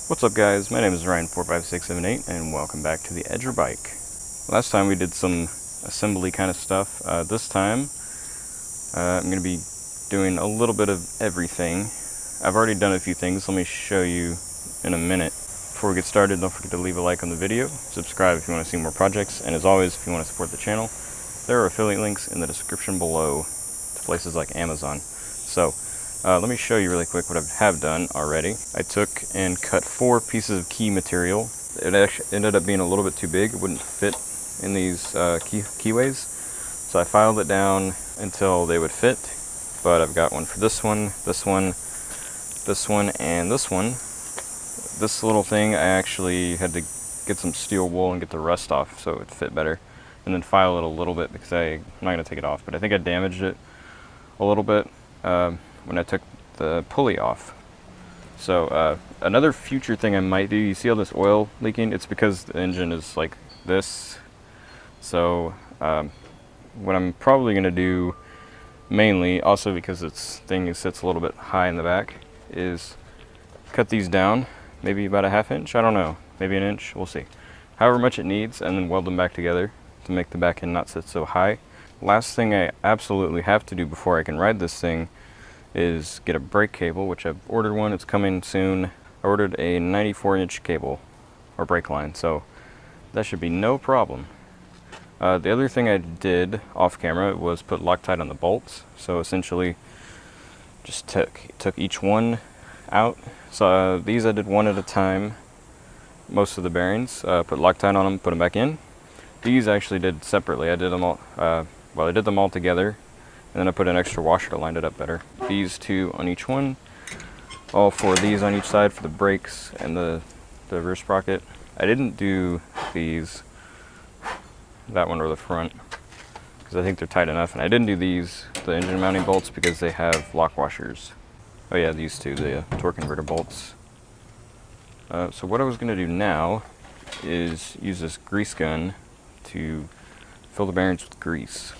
What's up guys, my name is Ryan45678 and welcome back to the Edger Bike. Last time we did some assembly kind of stuff. This time I'm going to be doing a little bit of everything. I've already done a few things, let me show you in a minute. Before we get started, don't forget to leave a like on the video, subscribe if you want to see more projects, and as always, if you want to support the channel, there are affiliate links in the description below to places like Amazon. So let me show you really quick what I have done already. I took and cut 4 pieces of key material. It actually ended up being a little bit too big. It wouldn't fit in these keyways. So I filed it down until they would fit. But I've got one for this one, this one, this one, and this one. This little thing I actually had to get some steel wool and get the rust off so it would fit better. And then file it a little bit because I'm not going to take it off. But I think I damaged it a little bit when I took the pulley off. So another future thing I might do, you see all this oil leaking? It's because the engine is like this. So what I'm probably going to do mainly, also because this thing sits a little bit high in the back, is cut these down, maybe about a ½ inch, I don't know, maybe an inch, we'll see. However much it needs, and then weld them back together to make the back end not sit so high. Last thing I absolutely have to do before I can ride this thing is get a brake cable, which I've ordered one, it's coming soon. I ordered a 94-inch cable, or brake line, so that should be no problem. The other thing I did off camera was put Loctite on the bolts, so essentially just took each one out. So these I did one at a time, most of the bearings, put Loctite on them, put them back in. These I actually did separately. I did them all, I did them all together, and then I put an extra washer to line it up better. These 2 on each one, all 4 of these on each side for the brakes and the rear sprocket. I didn't do these, that one or the front, because I think they're tight enough, and I didn't do these, the engine mounting bolts, because they have lock washers. Oh yeah, these 2, the torque converter bolts. So what I was going to do now is use this grease gun to fill the bearings with grease.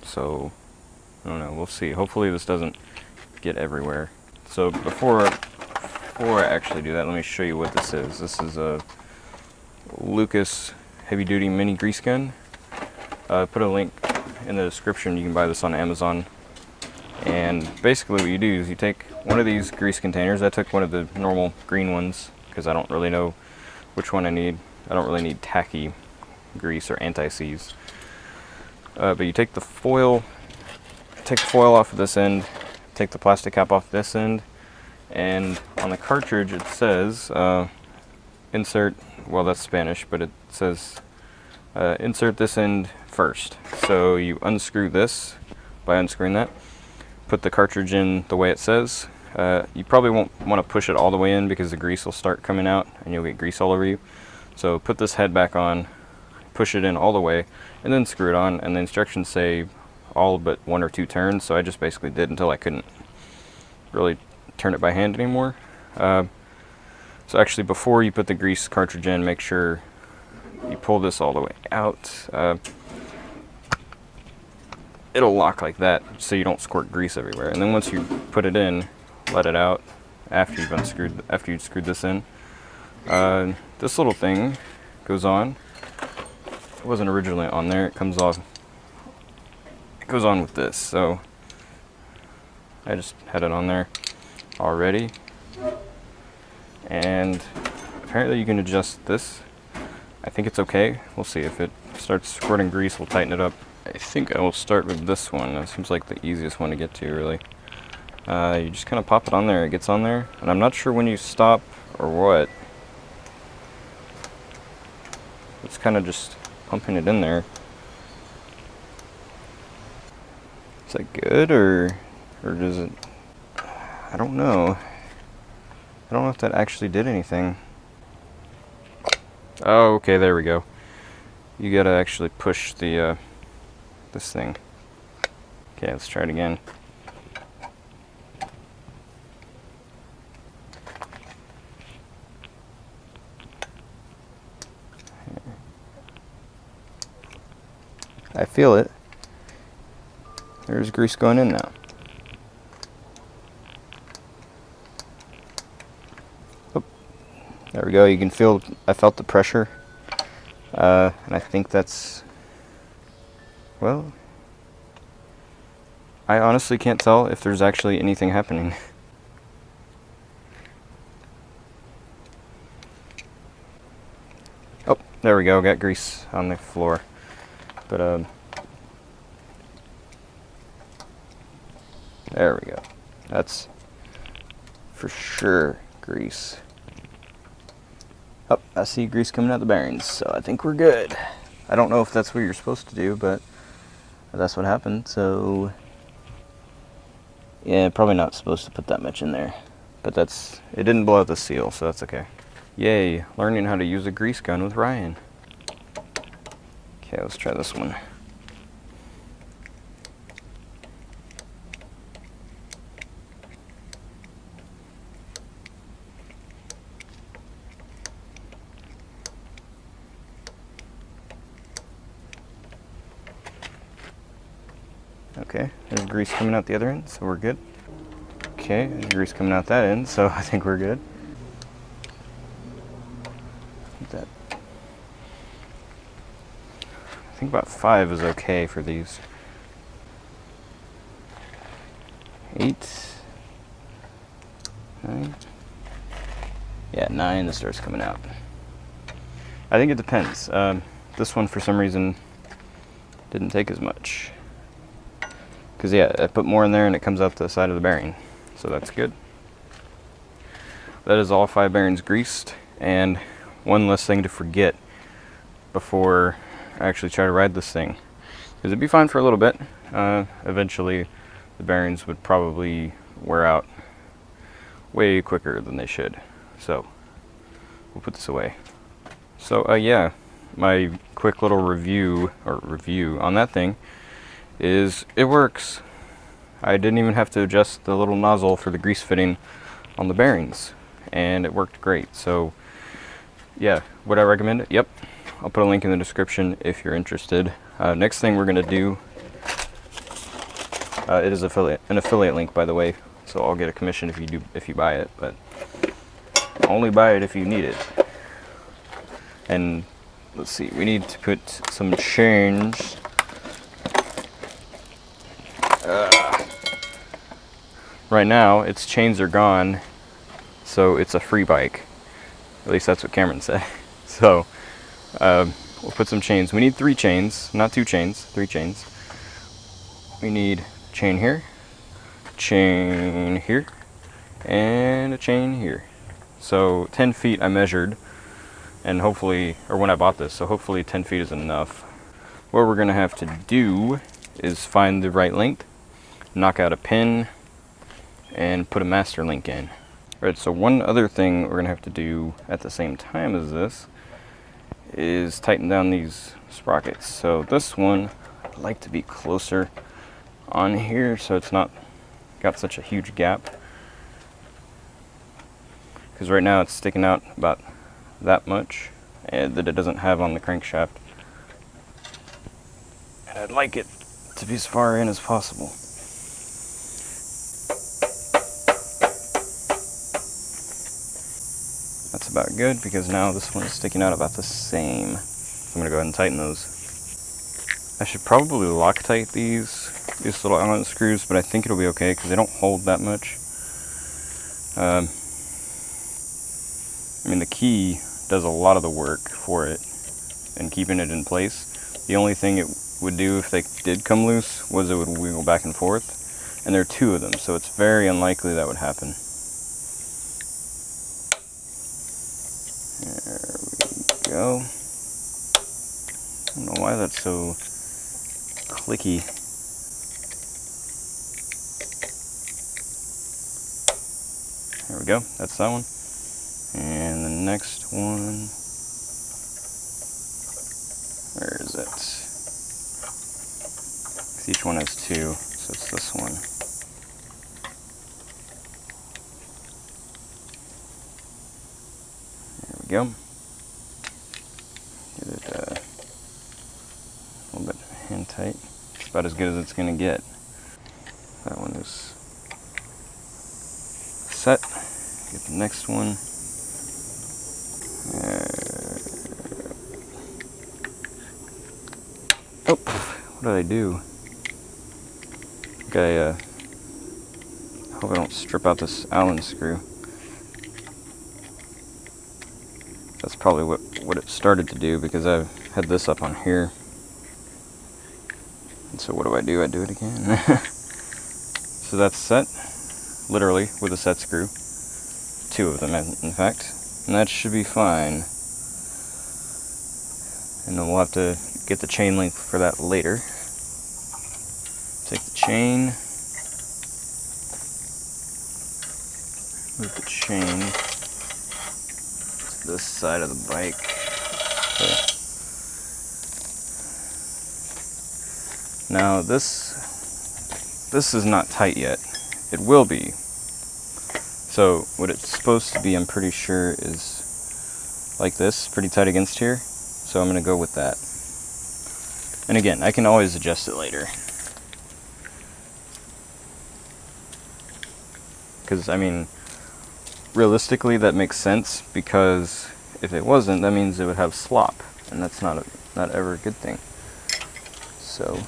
So I don't know, we'll see. Hopefully this doesn't get everywhere. So before I actually do that, let me show you what this is. This is a Lucas heavy duty mini grease gun. Put a link in the description, you can buy this on Amazon. And basically what you do is you take one of these grease containers. I took one of the normal green ones because I don't really know which one I need. I don't really need tacky grease or anti-seize. But you take the foil off of this end, take the plastic cap off this end, and on the cartridge it says insert, well that's Spanish, but it says insert this end first. So you unscrew this by unscrewing that, put the cartridge in the way it says. You probably won't want to push it all the way in because the grease will start coming out and you'll get grease all over you. So put this head back on, push it in all the way, and then screw it on, and the instructions say all but 1 or 2 turns, so I just basically did until I couldn't really turn it by hand anymore. So actually before you put the grease cartridge in, make sure you pull this all the way out. It'll lock like that so you don't squirt grease everywhere, and then once you put it in, let it out after you've screwed this in. This little thing goes on. It wasn't originally on there, it comes off. It goes on with this, so I just had it on there already. And apparently you can adjust this. I think it's okay. We'll see. If it starts squirting grease, we'll tighten it up. I think I will start with this one. That seems like the easiest one to get to, really. You just kind of pop it on there, it gets on there, and I'm not sure when you stop or what. It's kind of just pumping it in there. Is that good, or does it? I don't know. I don't know if that actually did anything. Oh, okay, there we go. You gotta actually push the this thing. Okay, let's try it again. I feel it. There's grease going in now. There we go. You can feel, I felt the pressure. And I think that's, well, I honestly can't tell if there's actually anything happening. Oh, there we go. Got grease on the floor. But, there we go. That's for sure grease. Oh, I see grease coming out the bearings, so I think we're good. I don't know if that's what you're supposed to do, but that's what happened, so yeah, probably not supposed to put that much in there. But it didn't blow out the seal, so that's okay. Yay, learning how to use a grease gun with Ryan. Okay, let's try this one. Okay, there's grease coming out the other end, so we're good. Okay, there's grease coming out that end, so I think we're good. I think about 5 is okay for these. 8, 9. Yeah, 9, this starts coming out. I think it depends. This one, for some reason, didn't take as much. Because, yeah, I put more in there and it comes out the side of the bearing. So that's good. That is all 5 bearings greased. And one less thing to forget before I actually try to ride this thing. Because it'd be fine for a little bit. Eventually, the bearings would probably wear out way quicker than they should. So, we'll put this away. So, yeah, my quick little review on that thing is it works. I didn't even have to adjust the little nozzle for the grease fitting on the bearings, and it worked great. So yeah, would I recommend it? Yep. I'll put a link in the description if you're interested. Next thing we're gonna do, it is an affiliate link, by the way, so I'll get a commission if you buy it, but only buy it if you need it. And let's see, we need to put some chains. Right now, its chains are gone, so it's a free bike. At least that's what Cameron said. So, we'll put some chains. We need 3 chains, not 2 chains, 3 chains. We need a chain here, and a chain here. So 10 feet I measured, and hopefully, or when I bought this, so hopefully 10 feet is enough. What we're gonna have to do is find the right length, knock out a pin, and put a master link in. Alright, so one other thing we're gonna have to do at the same time as this is tighten down these sprockets. So this one, I'd like to be closer on here so it's not got such a huge gap. Because right now it's sticking out about that much that it doesn't have on the crankshaft. And I'd like it to be as far in as possible. That's about good because now this one is sticking out about the same. So I'm gonna go ahead and tighten those. I should probably Loctite these little Allen screws, but I think it'll be okay because they don't hold that much. I mean, the key does a lot of the work for it and keeping it in place. The only thing it would do if they did come loose was it would wiggle back and forth, and there are 2 of them, so it's very unlikely that would happen. There we go. I don't know why that's so clicky. There we go, that's that one. And the next one, where is it? 'Cause each one has 2, so it's this one. There we go. Get it a little bit hand tight. It's about as good as it's gonna get. That one is set. Get the next one. Oh, what did I do? I hope I don't strip out this Allen screw. That's probably what it started to do, because I've had this up on here. And so what do? I do it again. So that's set, literally, with a set screw. 2 of them, in fact. And that should be fine. And then we'll have to get the chain length for that later. Take the chain. Move the chain to this side of the bike. Okay. Now this is not tight yet. It will be. So what it's supposed to be, I'm pretty sure, is like this, pretty tight against here. So I'm going to go with that. And again, I can always adjust it later. Because, I mean, realistically that makes sense, because if it wasn't, that means it would have slop. And that's not ever a good thing. So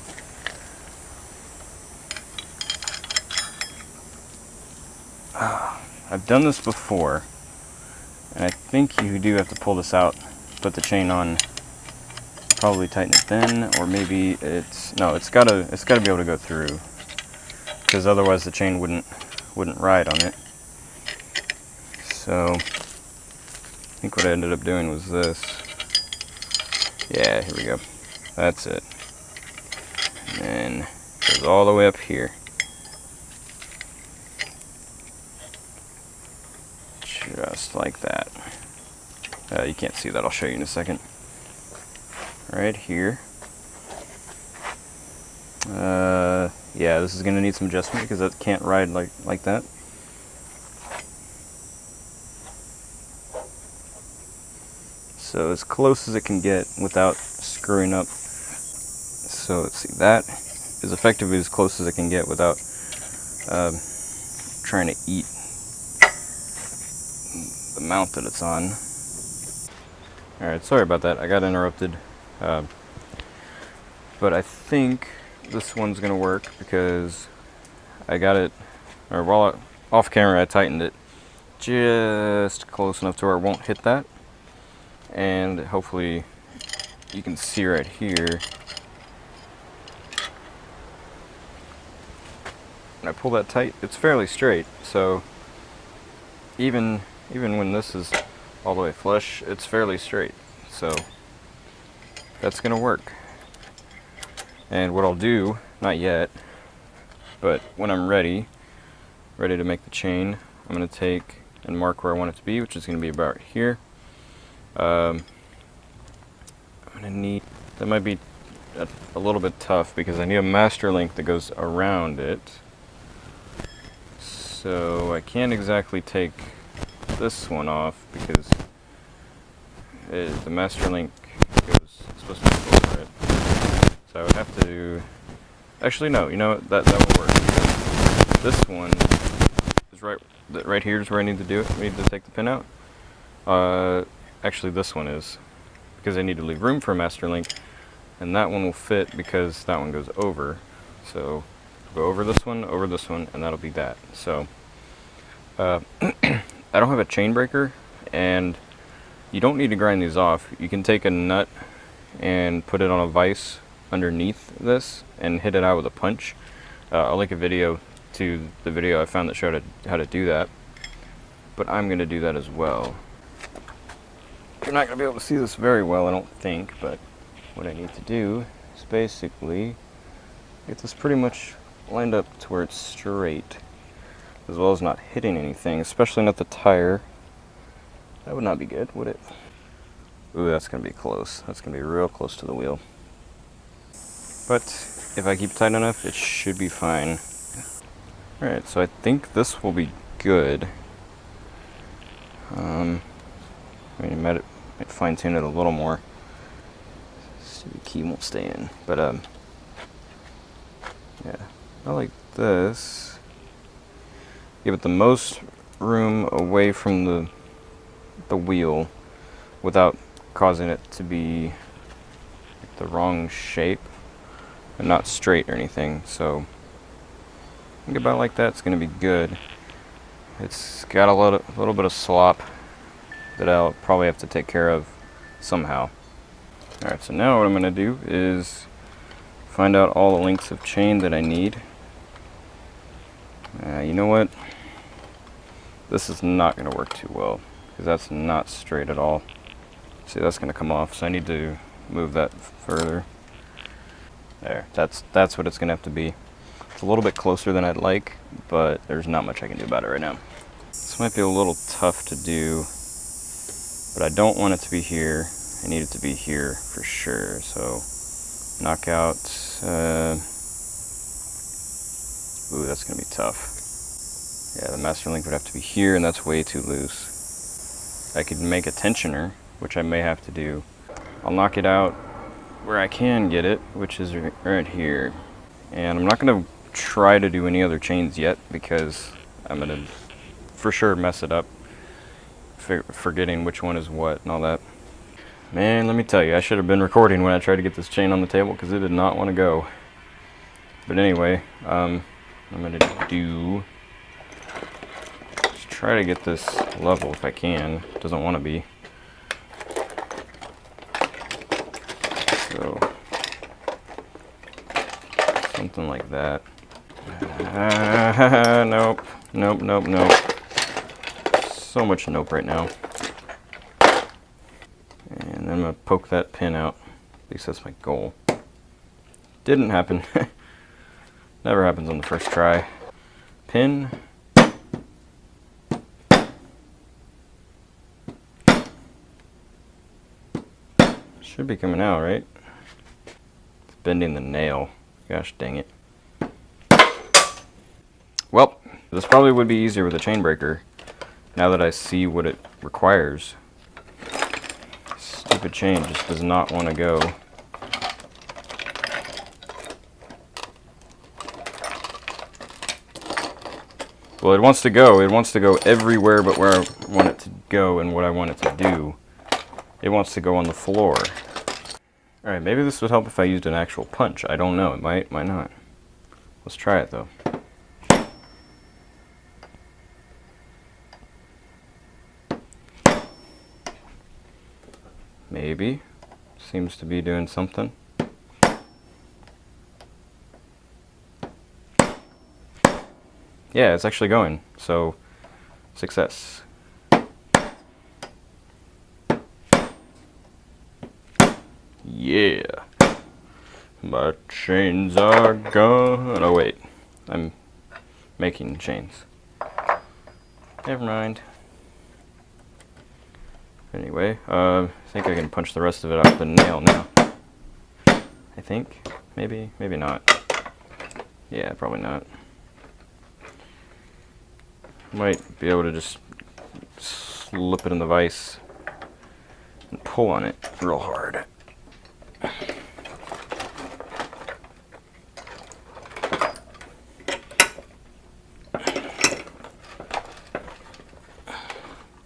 I've done this before, and I think you do have to pull this out, put the chain on, probably tighten it then, or maybe it's gotta be able to go through, because otherwise the chain wouldn't ride on it. So I think what I ended up doing was this. Yeah, here we go. That's it. And then it goes all the way up here. Just like that. You can't see that, I'll show you in a second. Right here. Yeah, this is going to need some adjustment because it can't ride like that. So as close as it can get without screwing up. So let's see, that is effectively as close as it can get without trying to eat the mount that it's on. Alright, sorry about that, I got interrupted. But I think this one's gonna work because I got it, or while off camera I tightened it just close enough to where it won't hit that. And hopefully you can see right here, when I pull that tight, it's fairly straight. So even when this is all the way flush, it's fairly straight. So that's gonna work. And what I'll do, not yet, but when I'm ready to make the chain, I'm gonna take and mark where I want it to be, which is gonna be about here. I'm gonna need, that might be a little bit tough because I need a master link that goes around it. So I can't exactly take this one off because the master link goes, it's supposed to go over it. So I would have to do, actually no, you know what, that will work. This one is right here is where I need to do it. I need to take the pin out. Actually this one is, because I need to leave room for a master link, and that one will fit because that one goes over. So go over this one, and that'll be that. So I don't have a chain breaker, and you don't need to grind these off. You can take a nut and put it on a vise underneath this and hit it out with a punch. I'll link a video to the video I found that showed how to do that, but I'm going to do that as well. You're not going to be able to see this very well, I don't think, but what I need to do is basically get this pretty much lined up to where it's straight, as well as not hitting anything, especially not the tire. That would not be good, would it? Ooh, that's going to be close. That's going to be real close to the wheel. But if I keep it tight enough, it should be fine. Alright, so I think this will be good. I mean, I might fine tune it a little more. See if the key won't stay in. But, yeah, I like this. Give it the most room away from the wheel without causing it to be the wrong shape. and not straight or anything, so I think about like that's going to be good. It's got a little bit of slop that I'll probably have to take care of somehow. Alright, so now what I'm going to do is find out all the lengths of chain that I need. You know what? This is not going to work too well, because that's not straight at all. See, that's going to come off, so I need to move that further. There, that's what it's going to have to be. It's a little bit closer than I'd like, but there's not much I can do about it right now. This might be a little tough to do, but I don't want it to be here. I need it to be here for sure, so knock out, ooh, that's going to be tough. Yeah, the master link would have to be here, and that's way too loose. I could make a tensioner, which I may have to do. I'll knock it out where I can get it, which is right here. And I'm not going to try to do any other chains yet, because I'm going to for sure mess it up, forgetting which one is what and all that. Man, let me tell you, I should have been recording when I tried to get this chain on the table, because it did not want to go. But anyway, I'm going to do... try to get this level if I can. It doesn't want to be. So something like that. Nope. Nope, nope, nope. So much nope right now. And then I'm going to poke that pin out. At least that's my goal. Didn't happen. Never happens on the first try. Pin. Should be coming out, right? It's bending the nail. Gosh dang it. Well, this probably would be easier with a chain breaker, now that I see what it requires. Stupid chain just does not want to go. Well, it wants to go. It wants to go everywhere but where I want it to go and what I want it to do. It wants to go on the floor. Alright, maybe this would help if I used an actual punch. I don't know. It might not. Let's try it, though. Maybe. Seems to be doing something. Yeah, it's actually going. So, success. Yeah. My chains are gone. Oh wait, I'm making chains. Never mind. Anyway, I think I can punch the rest of it out the nail now. I think. Maybe, maybe not. Yeah, probably not. Might be able to just slip it in the vise and pull on it real hard.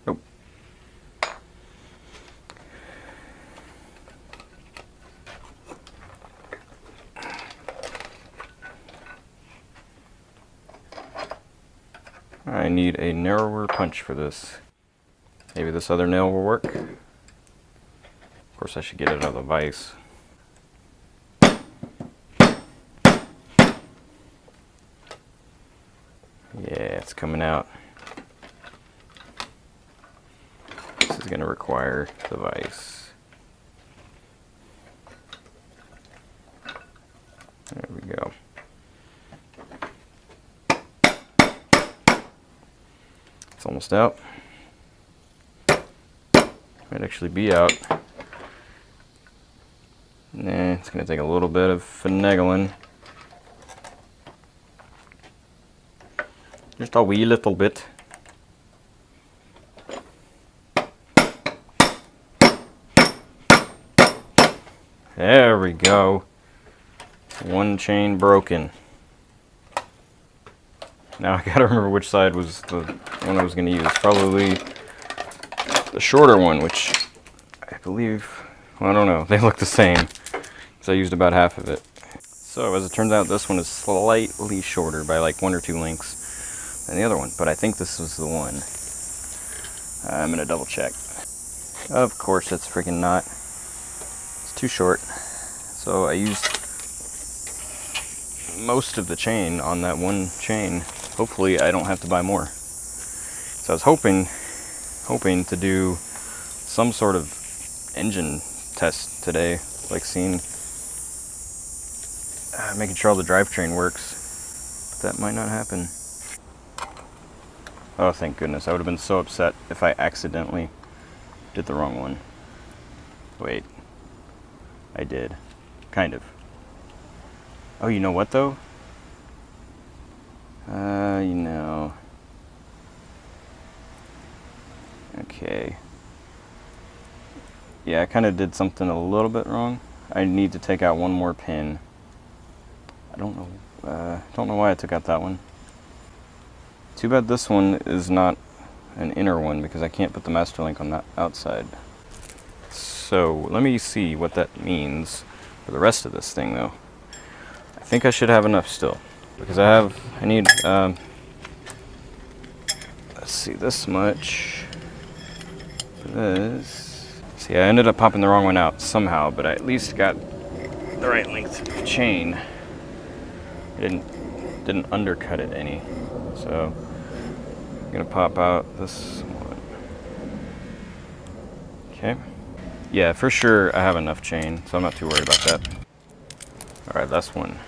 Nope. I need a narrower punch for this. Maybe this other nail will work. Of course, I should get it out of the vise. Yeah, it's coming out. This is going to require the vise. There we go. It's almost out. Might actually be out. Nah, it's going to take a little bit of finagling. Just a wee little bit. There we go. One chain broken. Now I gotta remember which side was the one I was gonna use. Probably the shorter one, which I believe, well, I don't know. They look the same. So I used about half of it. So as it turns out, this one is slightly shorter by like 1 or 2 lengths than the other one, but I think this was the one. I'm gonna double check. Of course it's freaking not. It's too short. So I used most of the chain on that one chain. Hopefully I don't have to buy more. So I was hoping to do some sort of engine test today, like seeing, making sure all the drivetrain works, but that might not happen. Oh, thank goodness. I would have been so upset if I accidentally did the wrong one. Wait. I did. Kind of. Oh, you know what, though? You know. Okay. Yeah, I kind of did something a little bit wrong. I need to take out one more pin. I don't know why I took out that one. Too bad this one is not an inner one because I can't put the master link on that outside. So let me see what that means for the rest of this thing though. I think I should have enough still because I need, let's see, this much for this. See, I ended up popping the wrong one out somehow, but I at least got the right length of chain. I didn't undercut it any. So I'm gonna pop out this one. Okay. Yeah, for sure I have enough chain, so I'm not too worried about that. Alright, last one.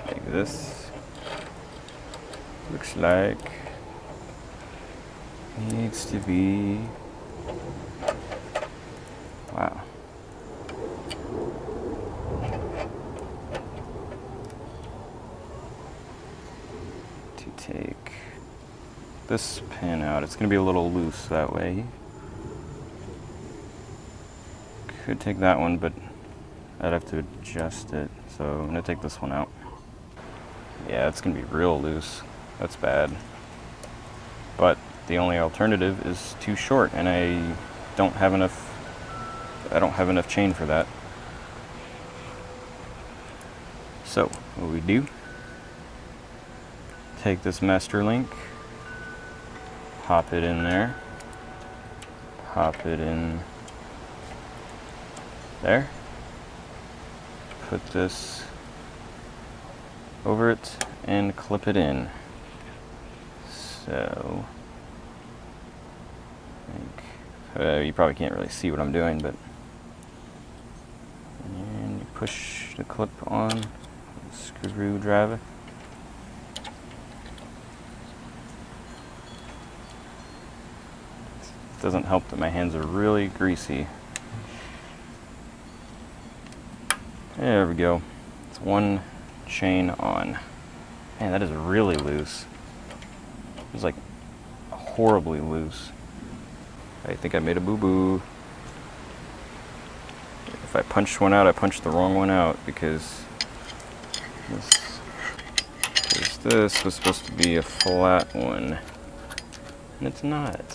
Like this. Looks like needs to be, wow. To take this pin out, it's going to be a little loose that way. Could take that one, but I'd have to adjust it, so I'm going to take this one out. Yeah, it's going to be real loose. That's bad. But the only alternative is too short, and I don't have enough chain for that. So what we do, take this master link, pop it in there, pop it in there, put this over it and clip it in. So you probably can't really see what I'm doing, but and you push the clip on, screwdriver. It doesn't help that my hands are really greasy. There we go. It's one chain on. Man, that is really loose. It's like horribly loose. I think I made a boo-boo. If I punched one out, I punched the wrong one out because this was supposed to be a flat one. And it's not.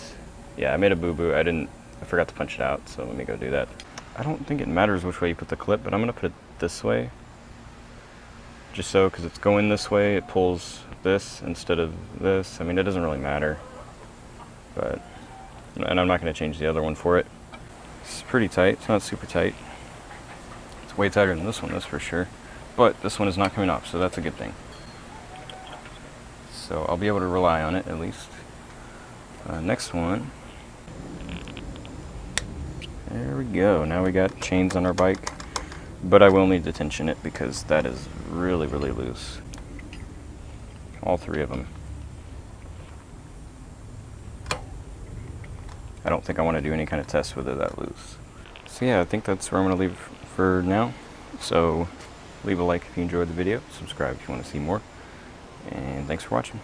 Yeah, I made a boo-boo. I forgot to punch it out, so let me go do that. I don't think it matters which way you put the clip, but I'm gonna put it this way. Just so, because it's going this way, it pulls this instead of this. I mean, it doesn't really matter. But, and I'm not going to change the other one for it. It's pretty tight. It's not super tight. It's way tighter than this one, that's for sure. But this one is not coming off, so that's a good thing. So I'll be able to rely on it at least. Next one. There we go. Now we got chains on our bike. But I will need to tension it because that is really, really loose. All three of them. I don't think I want to do any kind of test with it that loose. So yeah, I think that's where I'm going to leave for now. So leave a like if you enjoyed the video, subscribe if you want to see more, and thanks for watching.